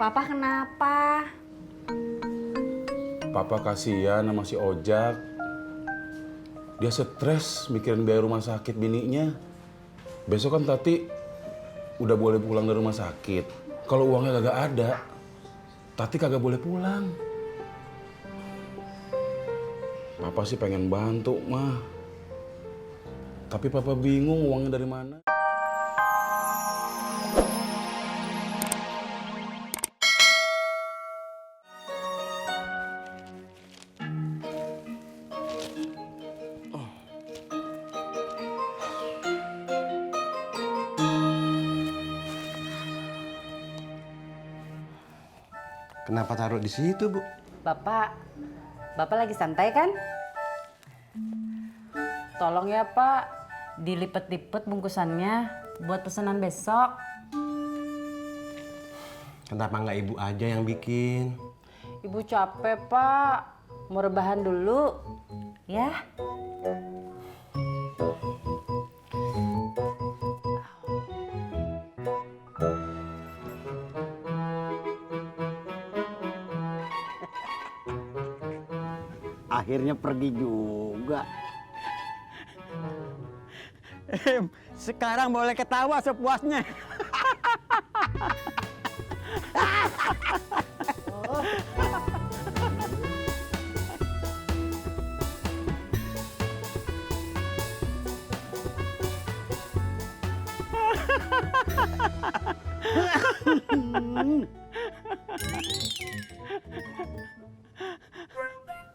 Papa kenapa? Papa kasihan sama si Ojak. Dia stres mikirin biaya rumah sakit bininya. Besok kan Tati udah boleh pulang dari rumah sakit. Kalau uangnya kagak ada, Tati kagak boleh pulang. Papa sih pengen bantu, mah. Tapi Papa bingung uangnya dari mana. Kenapa taruh di situ, Bu? Bapak lagi santai kan? Tolong ya Pak, dilipet-lipet bungkusannya buat pesanan besok. Kenapa nggak Ibu aja yang bikin? Ibu capek Pak, mau rebahan dulu, ya? Akhirnya pergi juga. Sekarang boleh ketawa sepuasnya.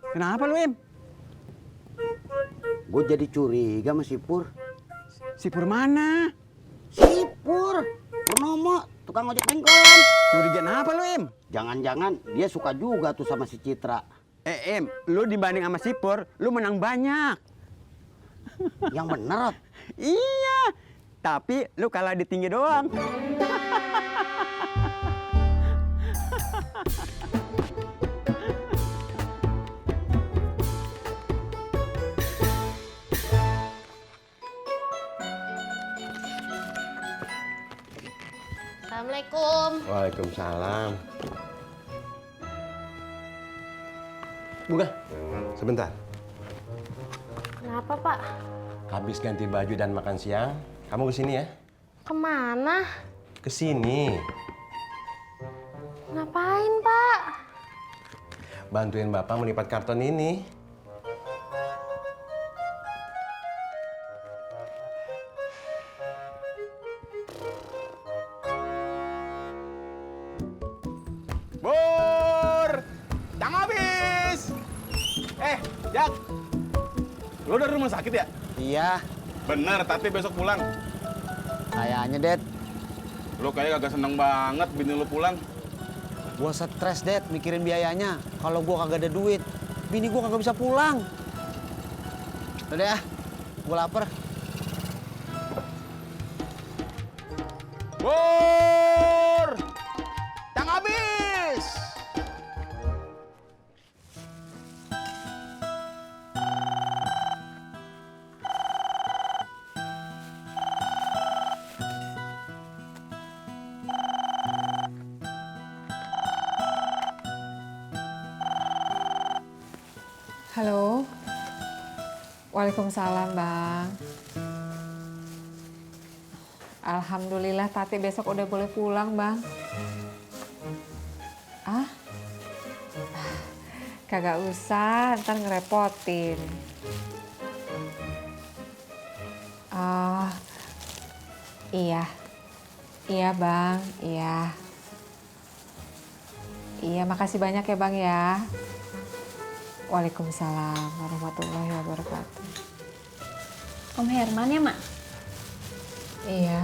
Kenapa lu, Im? Gue jadi curiga sama si Pur. Si Pur mana? Si Pur, Purnomo, tukang ojek pengkolan. Curiga apa lu, Im? Jangan-jangan dia suka juga tuh sama si Citra. Im, lu dibanding sama si Pur, lu menang banyak. Yang bener, Rod. Iya, tapi lu kalah di tinggi doang. Assalamualaikum. Waalaikumsalam. Bunga, sebentar. Kenapa Pak? Habis ganti baju dan makan siang, kamu kesini ya? Kemana? Kesini. Ngapain Pak? Bantuin Bapak melipat karton ini. Bur! Yang habis! Jak! Lo dari rumah sakit ya? Iya, Bener, Tati besok pulang. kayaknya, Det. Lo kayak kagak seneng banget bini lo pulang. Gua stres, Det, mikirin biayanya. Kalau gua kagak ada duit, bini gua kagak bisa pulang. Udah ya, gua lapar. Bur! Yang habis! Halo. Waalaikumsalam, Bang. Alhamdulillah Tati besok udah boleh pulang, Bang. Ah? Kagak usah, ntar ngerepotin. Ah, iya. Iya, Bang. Iya. Iya, makasih banyak ya, Bang ya. Waalaikumsalam warahmatullahi wabarakatuh. Om Herman ya, Mak? Iya.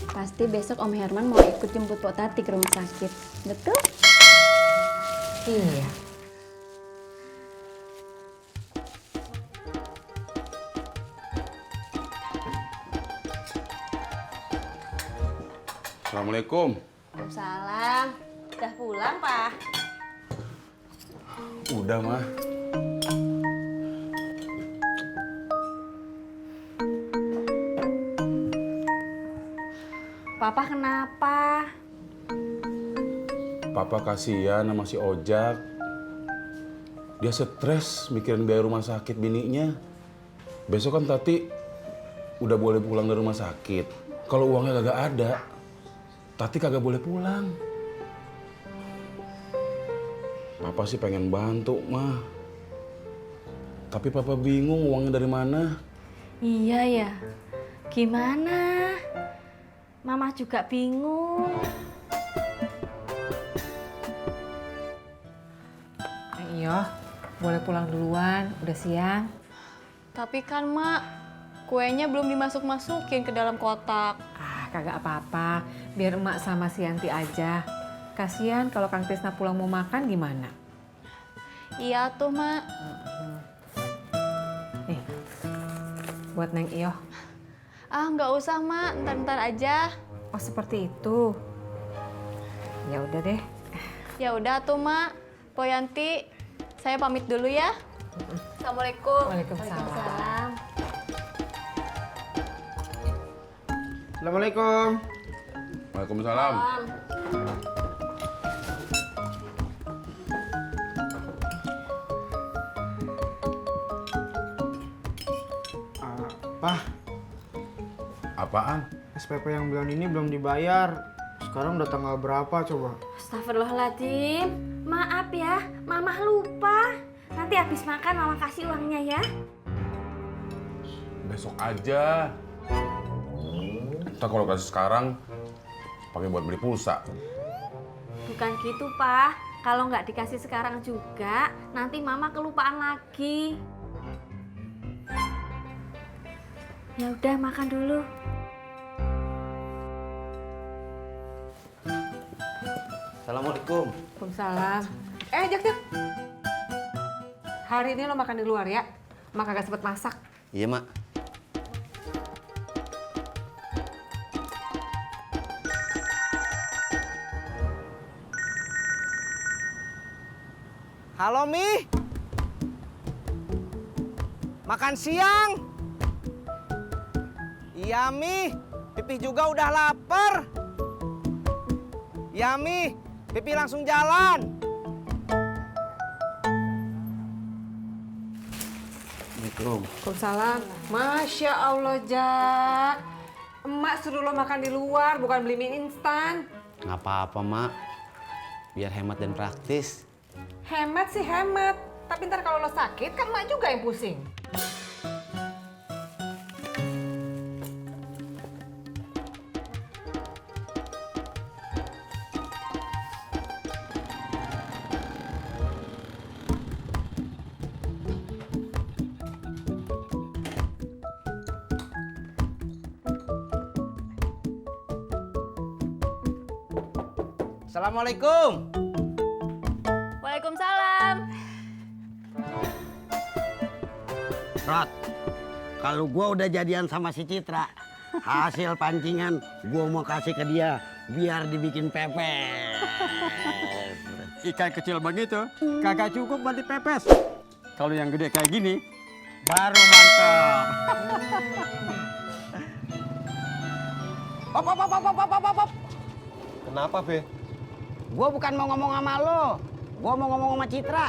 Pasti besok Om Herman mau ikut jemput Pok Tati ke rumah sakit. Betul? Iya. Assalamualaikum. Waalaikumsalam. Udah pulang, Pak? Udah, Mah. Papa kenapa? Papa kasihan sama si Ojak. Dia stres mikirin biaya rumah sakit bininya. Besok kan Tati udah boleh pulang dari rumah sakit. Kalau uangnya kagak ada, Tati kagak boleh pulang. Papa sih pengen bantu, mah. Tapi Papa bingung uangnya dari mana. Iya ya, gimana? Mama juga bingung. Iya, boleh pulang duluan, udah siang. Tapi kan Mak, kuenya belum dimasuk-masukin ke dalam kotak. Ah, kagak apa-apa, biar emak sama si Yanti aja. Kasian kalau Kang Tisna pulang mau makan gimana? Iya tuh Mak. Nih, buat Neng Iyo. Ah nggak usah Mak, ntar aja. Oh seperti itu. Ya udah deh. Ya udah tuh Mak. Poyanti, saya pamit dulu ya. Assalamualaikum. Waalaikumsalam. Assalamualaikum. Waalaikumsalam. Pak, Apaan? SPP yang bulan ini belum dibayar. Sekarang udah tanggal berapa coba? Astagfirullahaladzim, maaf ya, Mama lupa. Nanti habis makan Mama kasih uangnya ya. Besok aja. Ntar kalau kasih sekarang, pakai buat beli pulsa. Bukan gitu, Pak. Kalau nggak dikasih sekarang juga, nanti Mama kelupaan lagi. Ya udah makan dulu. Assalamualaikum. Waalaikumsalam. Jak. Hari ini lo makan di luar ya? Mak kagak sempet masak. Iya, Mak. Halo, Mi. Makan siang. Iya, Mi. Pipi juga udah lapar. Ya, Mi. Pipi langsung jalan. Assalamualaikum. Waalaikumsalam. Masya Allah, Jak. Emak suruh lo makan di luar, bukan beli mie instan. Nggak apa-apa, Mak. Biar hemat dan praktis. Hemat sih hemat. Tapi ntar kalau lo sakit, kan emak juga yang pusing. Assalamualaikum. Waalaikumsalam. Rod, kalau gua udah jadian sama si Citra, hasil pancingan gua mau kasih ke dia biar dibikin pepes. Ikan kecil begitu, kagak cukup buat dipepes. Kalau yang gede kayak gini, Baru mantap. Op. Kenapa, Be? Gua bukan mau ngomong sama lo, gua mau ngomong sama Citra.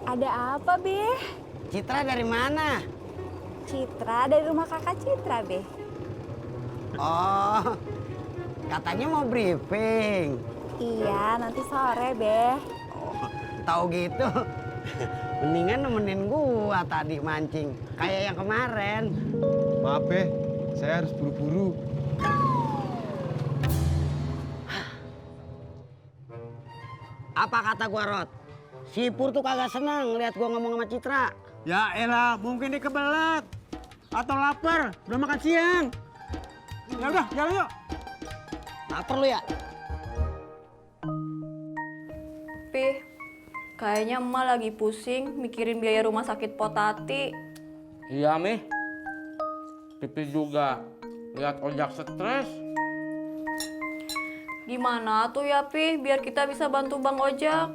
Ada apa, Be? Citra dari mana? Citra dari rumah kakak Citra, Be. Oh, katanya mau briefing. Iya, nanti sore, Be. Oh, tahu gitu. Mendingan nemenin gua tadi mancing, kayak yang kemarin. Maaf, Be. Saya harus buru-buru. Apa kata gua, Rod? Si Pur tuh kagak seneng lihat gua ngomong sama Citra. ya elah, mungkin dia kebelet atau lapar, belum makan siang. Ya udah, jalan yuk. Lapar lu ya? Pi, kayaknya emak lagi pusing mikirin biaya rumah sakit Potati. Iya, Mi. Pipi juga lihat Ojak stres. Gimana tuh ya Pi, biar kita bisa bantu Bang Ojak?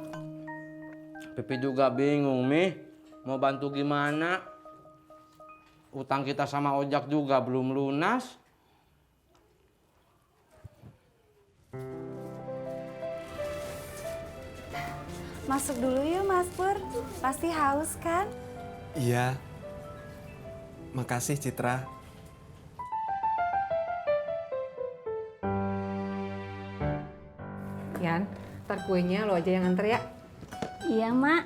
Pipi juga bingung, Mi. Mau bantu gimana? Utang kita sama Ojak juga belum lunas. Masuk dulu yuk Mas Pur. Pasti haus kan? Iya. Makasih Citra. Yan, ntar kuenya lo aja yang anter ya. Iya, Mak.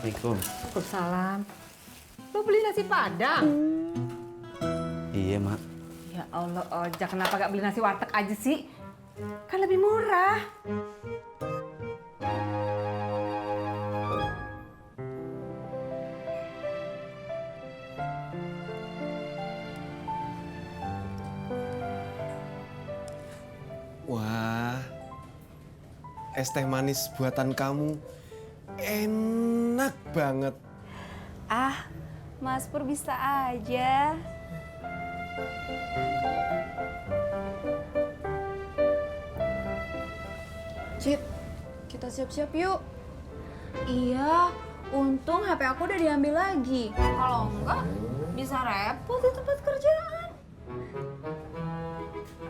Assalamualaikum. Waalaikumsalam. Lo beli nasi Padang? Iya, Mak. Ya Allah, Ojak, kenapa gak beli nasi warteg aja sih? Kan lebih murah. Wah, es teh manis buatan kamu enak banget. Ah, Mas Pur bisa aja. Cit, kita siap-siap yuk. Iya, untung HP aku udah diambil lagi. Kalau enggak, bisa repot di tempat kerjaan.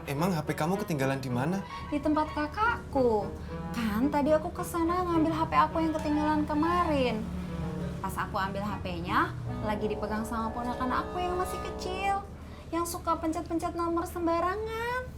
Emang HP kamu ketinggalan di mana? Di tempat kakakku. Kan tadi aku kesana ngambil HP aku yang ketinggalan kemarin. Pas aku ambil HP-nya, lagi dipegang sama ponakan aku yang masih kecil. Yang suka pencet-pencet nomor sembarangan.